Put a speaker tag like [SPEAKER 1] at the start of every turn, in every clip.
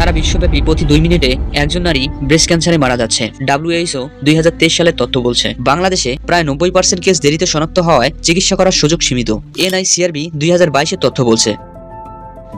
[SPEAKER 1] সারা বিশ্বব্যাপী প্রতি 2 মিনিটে একজন নারী ব্রেস্ট ক্যান্সারে মারা যাচ্ছে। WHO 2023 সালের তথ্য বলছে বাংলাদেশে প্রায় 90% কেস দেরিতে শনাক্ত হওয়ায় চিকিৎসা করার সুযোগ সীমিত। NICRB 2022 এর তথ্য বলছে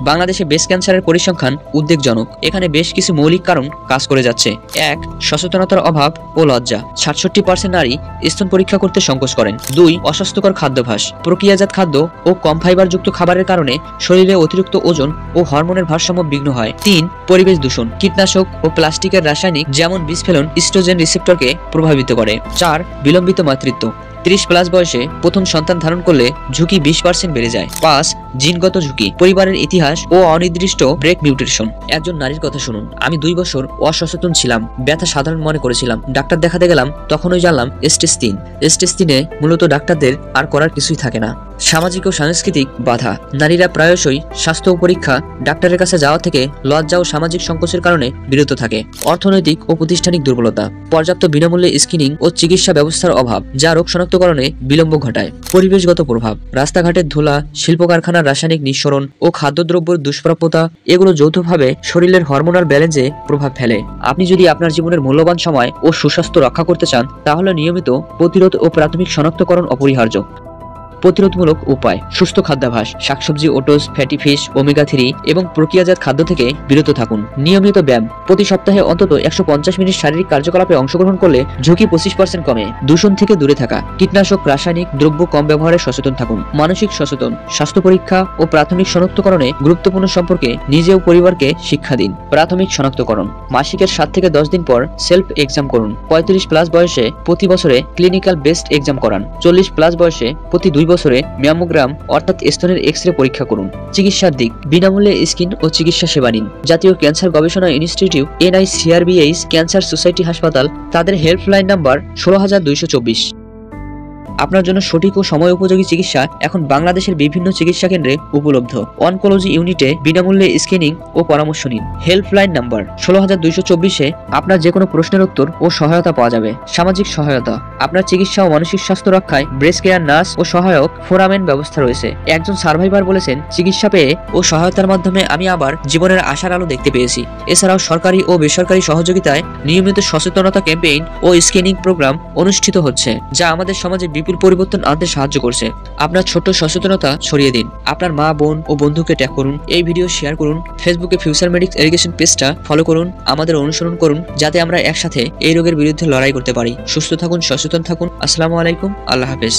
[SPEAKER 1] বাংলাদেশে ব্রেস্ট ক্যান্সারের পরিসংখ্যান উদ্বেগজনক। এখানে বেশ কিছু মৌলিক কারণ কাজ করে যাচ্ছে। 1. সচেতনতার অভাব ও লজ্জা। 67% নারী স্তন পরীক্ষা করতে সংকোচ করেন। 2. অস্বাস্থ্যকর খাদ্যাভ্যাস। প্রক্রিয়াজাত খাদ্য ও কম ফাইবারযুক্ত খাবারের কারণে শরীরে অতিরিক্ত ওজন ও হরমোনের ভারসাম্য বিঘ্ন হয়। 3. পরিবেশ দূষণ। কীটনাশক ও প্লাস্টিকের রাসায়নিক যেমন বিসফেনল ইস্ট্রোজেন রিসেপ্টরকে প্রভাবিত করে। 4. বিলম্বিত মাতৃত্ব। 30+ বয়সে প্রথম সন্তান ধারণ করলে ঝুঁকি 20% বেড়ে যায়। 5. জিনগত ঝুঁকি। পরিবারের ইতিহাস ও অনির্দিষ্ট ব্রেক মিউটেশন। একজন নারীর কথা শুনুন। আমি 2 বছর অসচেতন ছিলাম, ব্যথা সাধারণ মনে করেছিলাম। ডাক্তার দেখাতে গেলাম, তখনই জানলাম স্টেজ 3। স্টেজ 3-এ মূলত ডাক্তারদের আর করার কিছুই থাকে না। সামাজিক ও সাংস্কৃতিক বাধা। নারীরা প্রায়শই স্বাস্থ্য পরীক্ষা, ডাক্তারের কাছে যাওয়া থেকে লজ্জা ও সামাজিক সংকোচের কারণে বিরত থাকে। অর্থনৈতিক ও প্রাতিষ্ঠানিক দুর্বলতা। পর্যাপ্ত বিনামূল্যে স্ক্রিনিং ও চিকিৎসা ব্যবস্থার অভাব, যা রোগ শনাক্তকরণে বিলম্ব ঘটায়। পরিবেশগত প্রভাব। রাস্তাঘাটের ধুলা, শিল্প কারখানার রাসায়নিক নিঃসরণ ও খাদ্যদ্রব্যের দুষ্প্রাপ্যতা, এগুলো যৌথভাবে শরীরের হরমোনাল ব্যালেন্সে প্রভাব ফেলে। আপনি যদি আপনার জীবনের মূল্যবান সময় ও সুস্বাস্থ্য রক্ষা করতে চান, তাহলে নিয়মিত প্রতিরোধ ও প্রাথমিক শনাক্তকরণ অপরিহার্য। প্রতিরোধমূলক উপায়। সুস্থ খাদ্যাভ্যাস, শাকসবজি, ওটস, ফ্যাটি ফিশ, ওমেগা 3 এবং প্রক্রিয়াজাত খাদ্য থেকে বিরত থাকুন। নিয়মিত ব্যায়াম। প্রতি সপ্তাহে অন্তত 150 মিনিট শারীরিক কার্যকলাপে অংশগ্রহণ করলে ঝুঁকি 25% কমে। দূষণ থেকে দূরে থাকা। কীটনাশক, রাসায়নিক দ্রব্য কম ব্যবহারে সচেতন থাকুন। মানসিক সচেতন। স্বাস্থ্য পরীক্ষা ও প্রাথমিক শনাক্তকরণে গুরুত্বপূর্ণ সম্পর্কে নিজে ও পরিবারকে শিক্ষা দিন। প্রাথমিক শনাক্তকরণ। মাসিকের 7 থেকে 10 দিন পর সেলফ এক্সাম করুন। 35+ বয়সে প্রতি বছরে ক্লিনিক্যাল বেস্ট এক্সাম করান। 40+ বয়সে প্রতি 2 বছরে ম্যামোগ্রাম অর্থাৎ স্তনের এক্স-রে পরীক্ষা করুন। চিকিৎসার দিক। বিনামূল্যে স্কিন ও চিকিৎসা সেবা নিন। জাতীয় ক্যান্সার গবেষণা ইনস্টিটিউট, NICRBH, ক্যান্সার সোসাইটি হাসপাতাল, তাদের হেল্পলাইন নাম্বার 16224। আপনার জন্য সঠিক ও সময় উপযোগী চিকিৎসা এখন বাংলাদেশের বিভিন্ন চিকিৎসা কেন্দ্রে উপলব্ধ। অনকোলজি ইউনিটে বিনামূল্যে স্ক্রিনিং ও পরামর্শ নিন। হেল্পলাইন নাম্বার 16224-এ আপনার যে কোনো প্রশ্নের উত্তর ও সহায়তা পাওয়া যাবে। সামাজিক সহায়তা। আপনার চিকিৎসা ও মানসিক স্বাস্থ্য রক্ষায় ব্রেস্ট কেয়ার নার্স ও সহায়ক ফোরামেন ব্যবস্থা রয়েছে। একজন সার্ভাইভার বলেছেন, চিকিৎসা পেয়ে ও সহায়তার মাধ্যমে আমি আবার জীবনের আশার আলো দেখতে পেয়েছি। এছাড়াও সরকারি ও বেসরকারি সহযোগিতায় নিয়মিত সচেতনতা ক্যাম্পেইন ও স্ক্রিনিং প্রোগ্রাম অনুষ্ঠিত হচ্ছে, যা আমাদের সমাজে বিপুল পরিবর্তন আনতে সাহায্য করছে। আপনার ছোট্ট সচেতনতা ছড়িয়ে দিন। আপনার মা, বোন ও বন্ধুকে ট্যাগ করুন। এই ভিডিও শেয়ার করুন। ফেসবুকে ফিউচার মেডিক্স এডুকেশন পেজটা ফলো করুন। আমাদের অনুসরণ করুন, যাতে আমরা একসাথে এই রোগের বিরুদ্ধে লড়াই করতে পারি। সুস্থ থাকুন, সচেতন থাকুন। আসসালামু আলাইকুম। আল্লাহ হাফেজ।